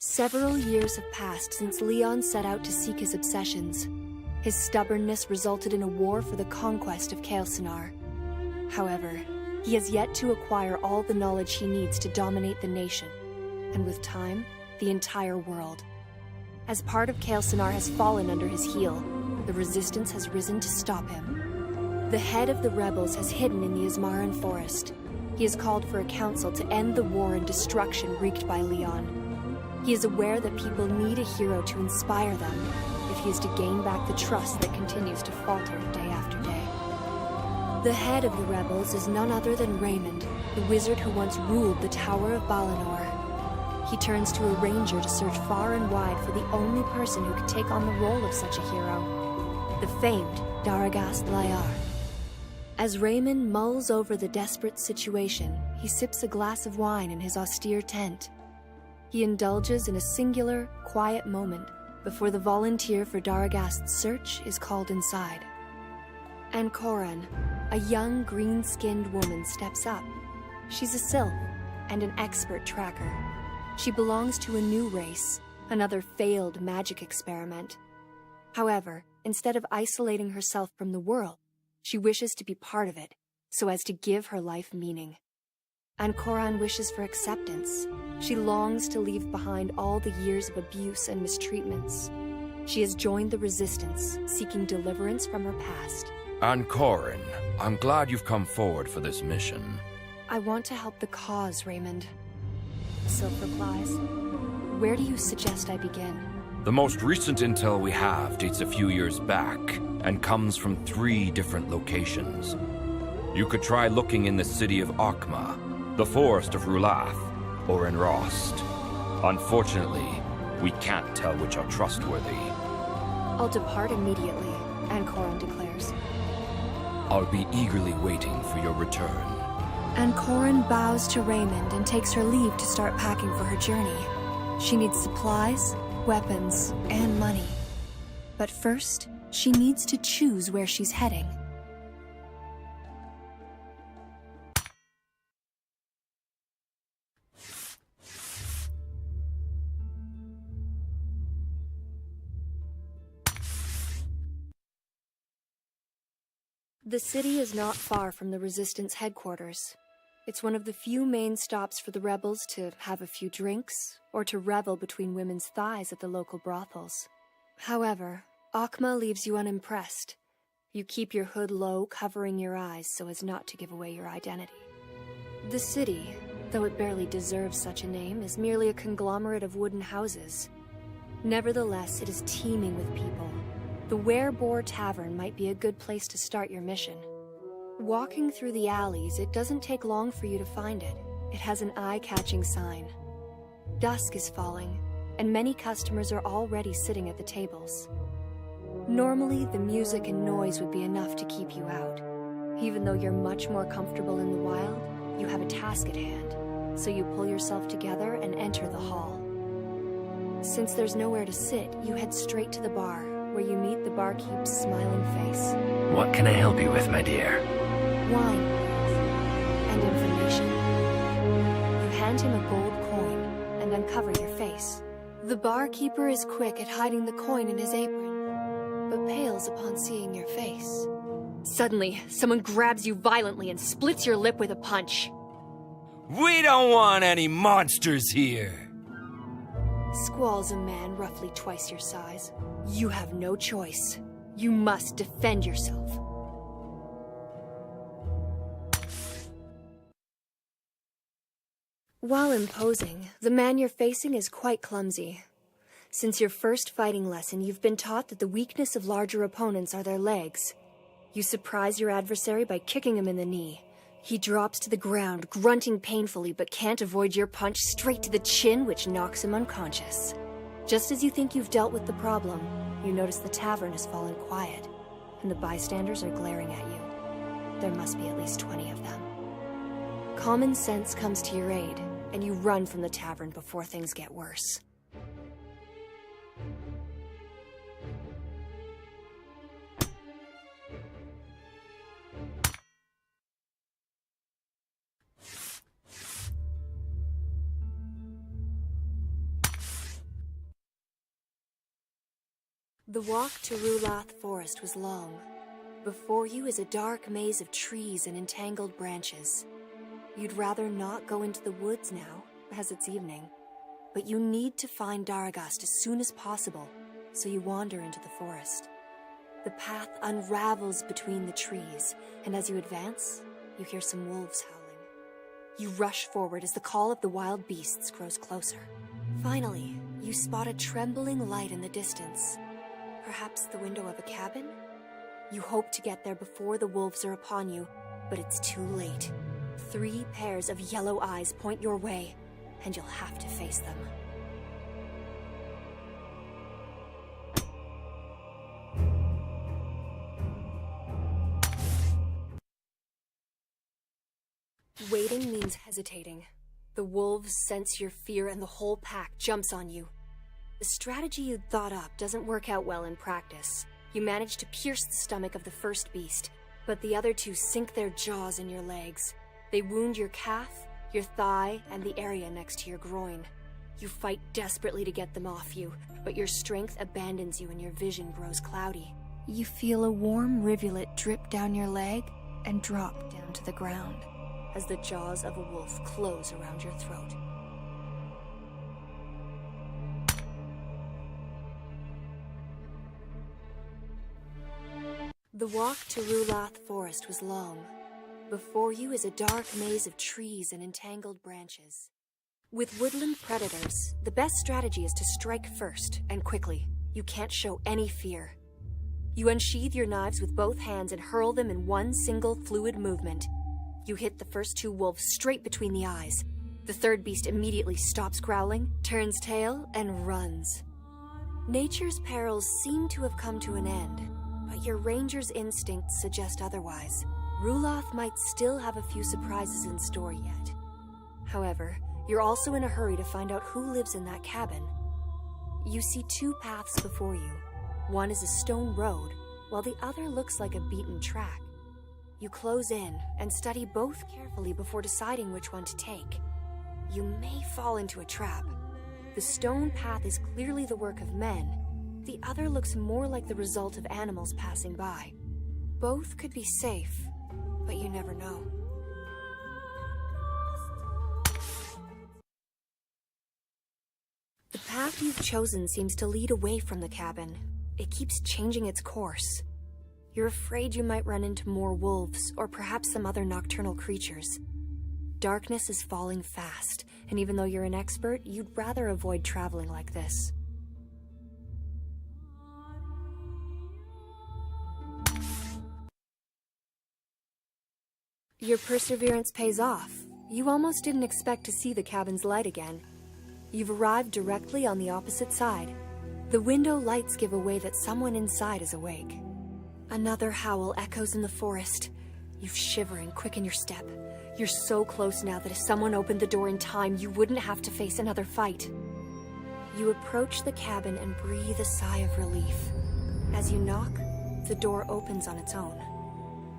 Several years have passed since Leon set out to seek his obsessions. His stubbornness resulted in a war for the conquest of Kael'Senar. However, he has yet to acquire all the knowledge he needs to dominate the nation, and with time, the entire world. As part of Kael'Senar has fallen under his heel, the resistance has risen to stop him. The head of the rebels has hidden in the Ismaran forest. He has called for a council to end the war and destruction wreaked by Leon. He is aware that people need a hero to inspire them if he is to gain back the trust that continues to falter day after day. The head of the rebels is none other than Raymond, the wizard who once ruled the Tower of Balinor. He turns to a ranger to search far and wide for the only person who could take on the role of such a hero, the famed Daragast Layar. As Raymond mulls over the desperate situation, he sips a glass of wine in his austere tent. He indulges in a singular, quiet moment before the volunteer for Daragast's search is called inside. And Corin, a young, green-skinned woman, steps up. She's a sylph and an expert tracker. She belongs to a new race, another failed magic experiment. However, instead of isolating herself from the world, she wishes to be part of it, so as to give her life meaning. And Corin wishes for acceptance. She longs to leave behind all the years of abuse and mistreatments. She has joined the resistance, seeking deliverance from her past. And Corin, I'm glad you've come forward for this mission. I want to help the cause, Raymond. Sylph replies. Where do you suggest I begin? The most recent intel we have dates a few years back and comes from 3 different locations. You could try looking in the city of Akma, the forest of Rulath, or in Rost. Unfortunately, we can't tell which are trustworthy. I'll depart immediately, Ancoran declares. I'll be eagerly waiting for your return. Ancoran bows to Raymond and takes her leave to start packing for her journey. She needs supplies, weapons, and money. But first, she needs to choose where she's heading. The city is not far from the Resistance headquarters. It's one of the few main stops for the rebels to have a few drinks, or to revel between women's thighs at the local brothels. However, Akma leaves you unimpressed. You keep your hood low, covering your eyes so as not to give away your identity. The city, though it barely deserves such a name, is merely a conglomerate of wooden houses. Nevertheless, it is teeming with people. The Were-Boar Tavern might be a good place to start your mission. Walking through the alleys, it doesn't take long for you to find it. It has an eye-catching sign. Dusk is falling, and many customers are already sitting at the tables. Normally, the music and noise would be enough to keep you out. Even though you're much more comfortable in the wild, you have a task at hand, so you pull yourself together and enter the hall. Since there's nowhere to sit, you head straight to the bar, where you meet the barkeep's smiling face. What can I help you with, my dear? Wine, and information. You hand him a gold coin and uncover your face. The barkeeper is quick at hiding the coin in his apron, but pales upon seeing your face. Suddenly, someone grabs you violently and splits your lip with a punch. We don't want any monsters here! Squalls a man roughly twice your size. You have no choice. You must defend yourself. While imposing, the man you're facing is quite clumsy. Since your first fighting lesson, you've been taught that the weakness of larger opponents are their legs. You surprise your adversary by kicking him in the knee. He drops to the ground, grunting painfully, but can't avoid your punch straight to the chin, which knocks him unconscious. Just as you think you've dealt with the problem, you notice the tavern has fallen quiet, and the bystanders are glaring at you. There must be at least 20 of them. Common sense comes to your aid, and you run from the tavern before things get worse. The walk to Rulath Forest was long. Before you is a dark maze of trees and entangled branches. You'd rather not go into the woods now, as it's evening. But you need to find Daragast as soon as possible, so you wander into the forest. The path unravels between the trees, and as you advance, you hear some wolves howling. You rush forward as the call of the wild beasts grows closer. Finally, you spot a trembling light in the distance. Perhaps the window of a cabin? You hope to get there before the wolves are upon you, but it's too late. 3 pairs of yellow eyes point your way, and you'll have to face them. Waiting means hesitating. The wolves sense your fear and the whole pack jumps on you. The strategy you'd thought up doesn't work out well in practice. You manage to pierce the stomach of the first beast, but the other 2 sink their jaws in your legs. They wound your calf, your thigh, and the area next to your groin. You fight desperately to get them off you, but your strength abandons you and your vision grows cloudy. You feel a warm rivulet drip down your leg and drop down to the ground as the jaws of a wolf close around your throat. The walk to Rulath Forest was long. Before you is a dark maze of trees and entangled branches. With woodland predators, the best strategy is to strike first, and quickly. You can't show any fear. You unsheathe your knives with both hands and hurl them in one single fluid movement. You hit the first 2 wolves straight between the eyes. The third beast immediately stops growling, turns tail, and runs. Nature's perils seem to have come to an end, but your ranger's instincts suggest otherwise. Rulath might still have a few surprises in store yet. However, you're also in a hurry to find out who lives in that cabin. You see 2 paths before you. One is a stone road, while the other looks like a beaten track. You close in and study both carefully before deciding which one to take. You may fall into a trap. The stone path is clearly the work of men. The other looks more like the result of animals passing by. Both could be safe, but you never know. The path you've chosen seems to lead away from the cabin. It keeps changing its course. You're afraid you might run into more wolves, or perhaps some other nocturnal creatures. Darkness is falling fast, and even though you're an expert, you'd rather avoid traveling like this. Your perseverance pays off. You almost didn't expect to see the cabin's light again. You've arrived directly on the opposite side. The window lights give away that someone inside is awake. Another howl echoes in the forest. You shiver and quicken your step. You're so close now that if someone opened the door in time, you wouldn't have to face another fight. You approach the cabin and breathe a sigh of relief. As you knock, the door opens on its own.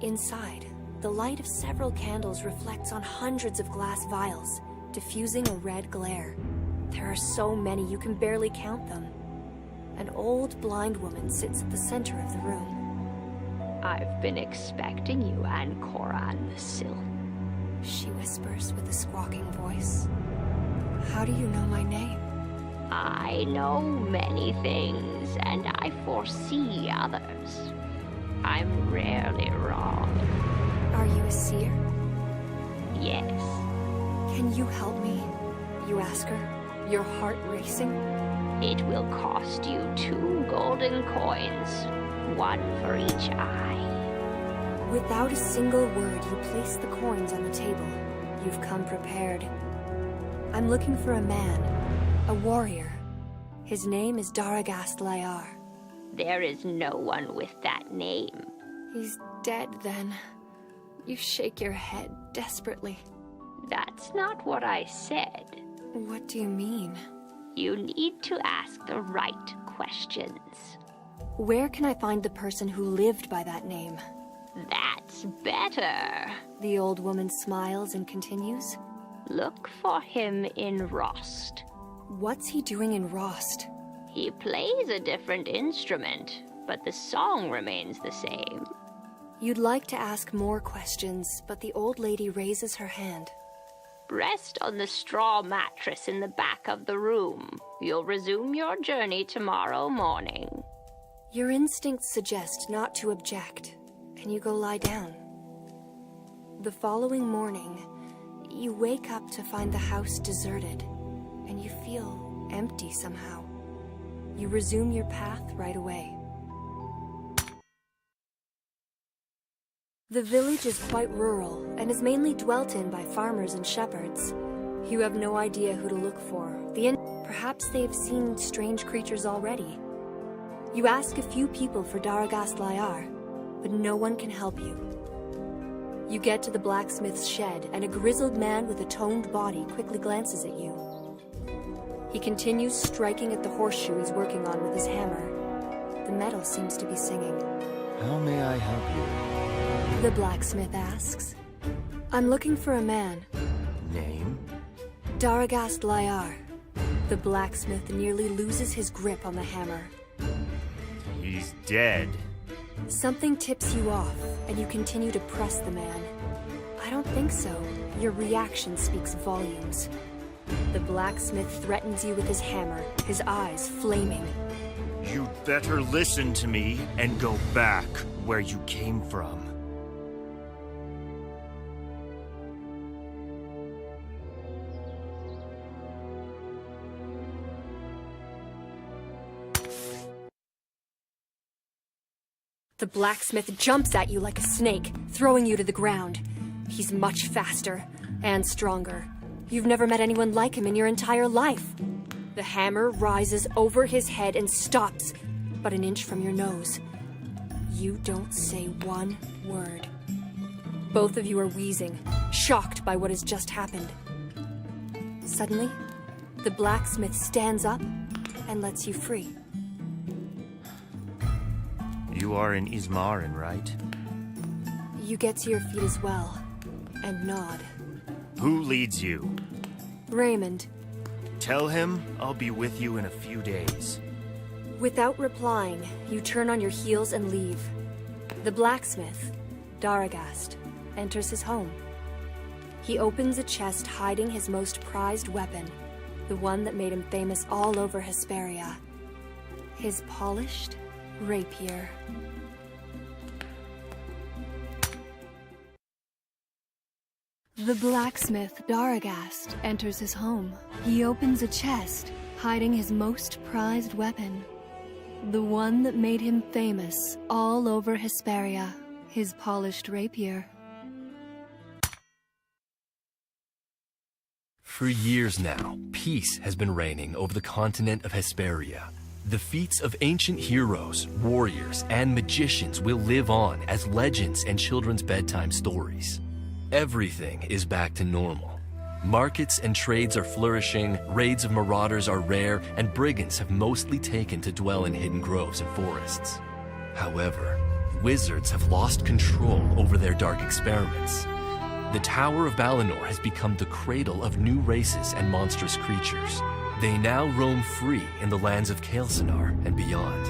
Inside, the light of several candles reflects on hundreds of glass vials, diffusing a red glare. There are so many you can barely count them. An old blind woman sits at the center of the room. I've been expecting you, Ankoran the Sill. She whispers with a squawking voice. How do you know my name? I know many things, and I foresee others. I'm rarely wrong. Are you a seer? Yes. Can you help me? You ask her, your heart racing. It will cost you 2 golden coins, 1 for each eye. Without a single word, you place the coins on the table. You've come prepared. I'm looking for a man, a warrior. His name is Daragast Layar. There is no one with that name. He's dead, then. You shake your head desperately. That's not what I said. What do you mean? You need to ask the right questions. Where can I find the person who lived by that name? That's better. The old woman smiles and continues. Look for him in Rost. What's he doing in Rost? He plays a different instrument, but the song remains the same. You'd like to ask more questions, but the old lady raises her hand. Rest on the straw mattress in the back of the room. You'll resume your journey tomorrow morning. Your instincts suggest not to object, and you go lie down. The following morning, you wake up to find the house deserted, and you feel empty somehow. You resume your path right away. The village is quite rural and is mainly dwelt in by farmers and shepherds. You have no idea who to look for. Perhaps they've seen strange creatures already. You ask a few people for Daragast Lyar, but no one can help you. You get to the blacksmith's shed, and a grizzled man with a toned body quickly glances at you. He continues striking at the horseshoe he's working on with his hammer. The metal seems to be singing. How may I help you? The blacksmith asks. I'm looking for a man. Name? Daragast Lyar. The blacksmith nearly loses his grip on the hammer. He's dead. Something tips you off, and you continue to press the man. I don't think so. Your reaction speaks volumes. The blacksmith threatens you with his hammer, his eyes flaming. You'd better listen to me and go back where you came from. The blacksmith jumps at you like a snake, throwing you to the ground. He's much faster and stronger. You've never met anyone like him in your entire life. The hammer rises over his head and stops, but an inch from your nose. You don't say one word. Both of you are wheezing, shocked by what has just happened. Suddenly, the blacksmith stands up and lets you free. You are an Ismaran, right? You get to your feet as well, and nod. Who leads you? Raymond. Tell him I'll be with you in a few days. Without replying, you turn on your heels and leave. The blacksmith, Daragast, enters his home. He opens a chest hiding his most prized weapon, the one that made him famous all over Hesperia. His polished rapier. The blacksmith, Daragast, enters his home. He opens a chest, hiding his most prized weapon. The one that made him famous all over Hesperia, his polished rapier. For years now, peace has been reigning over the continent of Hesperia. The feats of ancient heroes, warriors, and magicians will live on as legends and children's bedtime stories. Everything is back to normal. Markets and trades are flourishing, raids of marauders are rare, and brigands have mostly taken to dwell in hidden groves and forests. However, wizards have lost control over their dark experiments. The Tower of Balinor has become the cradle of new races and monstrous creatures. They now roam free in the lands of Kael'Sanar and beyond.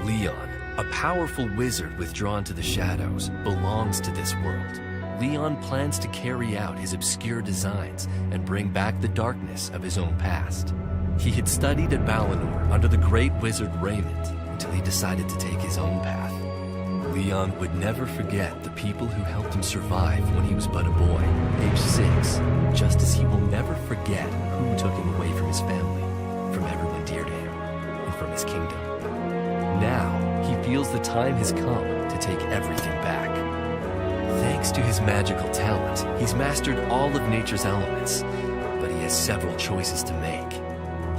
Leon, a powerful wizard withdrawn to the shadows, belongs to this world. Leon plans to carry out his obscure designs and bring back the darkness of his own past. He had studied at Balinor under the great wizard Raymond until he decided to take his own path. Leon would never forget the people who helped him survive when he was but a boy, age 6, just as he will never forget who took him away from his family, from everyone dear to him, and from his kingdom. Now, he feels the time has come to take everything back. Thanks to his magical talent, he's mastered all of nature's elements, but he has several choices to make.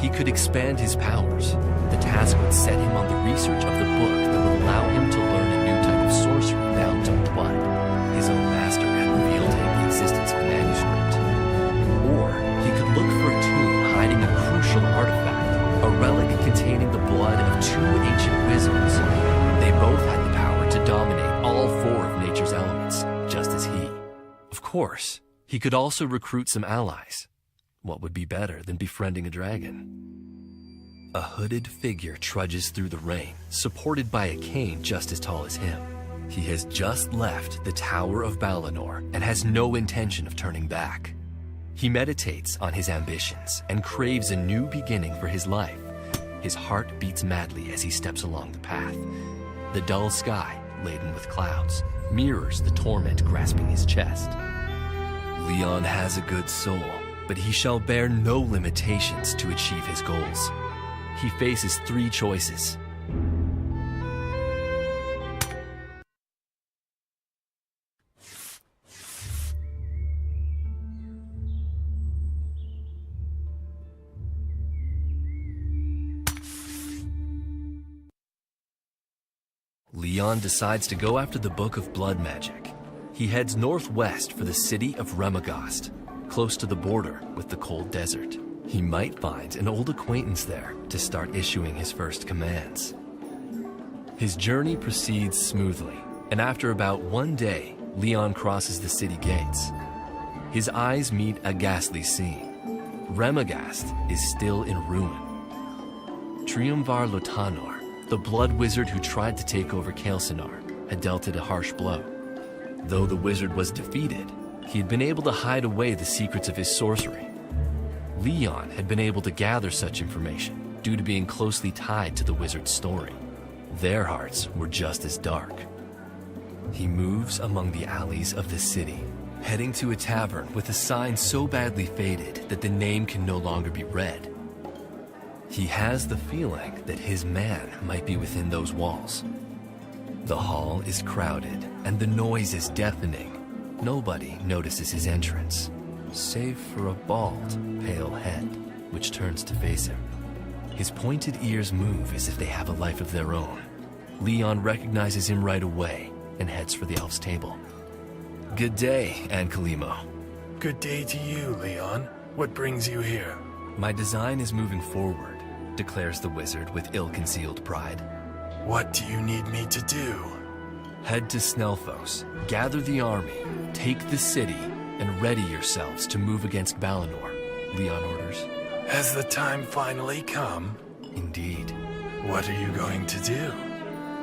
He could expand his powers. The task would set him on the research of the book that would allow him to learn a new type of sorcery bound to blood. His own master had revealed to him the existence of a manuscript. Or he could look for a tomb hiding a crucial artifact, a relic containing the blood of 2 ancient wizards. They both had the power to dominate all 4 of nature's elements, just as he. Of course, he could also recruit some allies. What would be better than befriending a dragon? A hooded figure trudges through the rain, supported by a cane just as tall as him. He has just left the Tower of Balinor and has no intention of turning back. He meditates on his ambitions and craves a new beginning for his life. His heart beats madly as he steps along the path. The dull sky, laden with clouds, mirrors the torment grasping his chest. Leon has a good soul, but he shall bear no limitations to achieve his goals. He faces 3 choices. Leon decides to go after the Book of Blood Magic. He heads northwest for the city of Remagast, close to the border with the cold desert. He might find an old acquaintance there to start issuing his first commands. His journey proceeds smoothly, and after about 1 day, Leon crosses the city gates. His eyes meet a ghastly scene. Remagast is still in ruin. Triumvar Lotanor, the blood wizard who tried to take over Kael'Sanar, had dealt it a harsh blow. Though the wizard was defeated, he had been able to hide away the secrets of his sorcery. Leon had been able to gather such information due to being closely tied to the wizard's story. Their hearts were just as dark. He moves among the alleys of the city, heading to a tavern with a sign so badly faded that the name can no longer be read. He has the feeling that his man might be within those walls. The hall is crowded, and the noise is deafening. Nobody notices his entrance, save for a bald, pale head, which turns to face him. His pointed ears move as if they have a life of their own. Leon recognizes him right away and heads for the elf's table. Good day, Ankalimo. Good day to you, Leon. What brings you here? My design is moving forward, declares the wizard with ill-concealed pride. What do you need me to do? Head to Snelfos, gather the army, take the city, and ready yourselves to move against Balinor, Leon orders. Has the time finally come? Indeed. What are you going to do?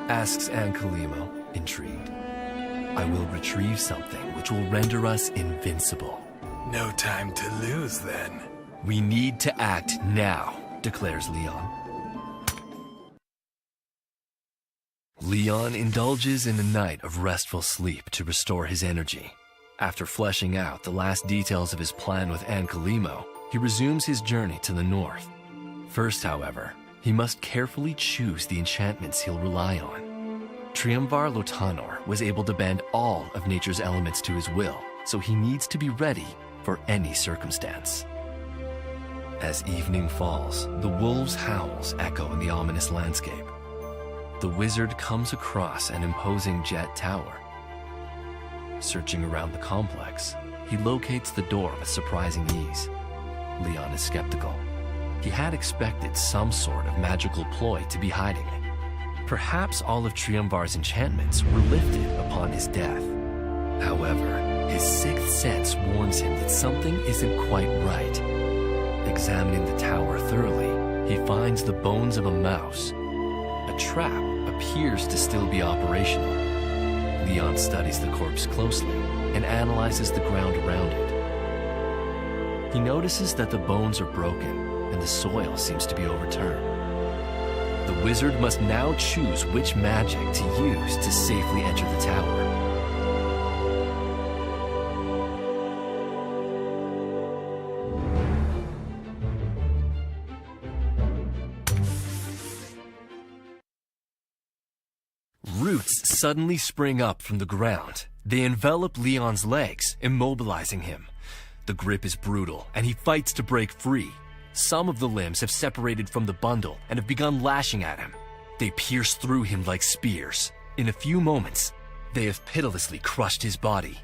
Asks Ankalimo, intrigued. I will retrieve something which will render us invincible. No time to lose, then. We need to act now, declares Leon. Leon indulges in a night of restful sleep to restore his energy. After fleshing out the last details of his plan with Ankalimo, he resumes his journey to the north. First, however, he must carefully choose the enchantments he'll rely on. Triumvar Lotanor was able to bend all of nature's elements to his will, so he needs to be ready for any circumstance. As evening falls, the wolves' howls echo in the ominous landscape. The wizard comes across an imposing jet tower. Searching around the complex, he locates the door with surprising ease. Leon is skeptical. He had expected some sort of magical ploy to be hiding it. Perhaps all of Triumvar's enchantments were lifted upon his death. However, his sixth sense warns him that something isn't quite right. Examining the tower thoroughly, he finds the bones of a mouse. A trap appears to still be operational. Leon studies the corpse closely and analyzes the ground around it. He notices that the bones are broken and the soil seems to be overturned. The wizard must now choose which magic to use to safely enter the tower. Roots suddenly spring up from the ground. They envelop Leon's legs, immobilizing him. The grip is brutal, and he fights to break free. Some of the limbs have separated from the bundle and have begun lashing at him. They pierce through him like spears. In a few moments, they have pitilessly crushed his body.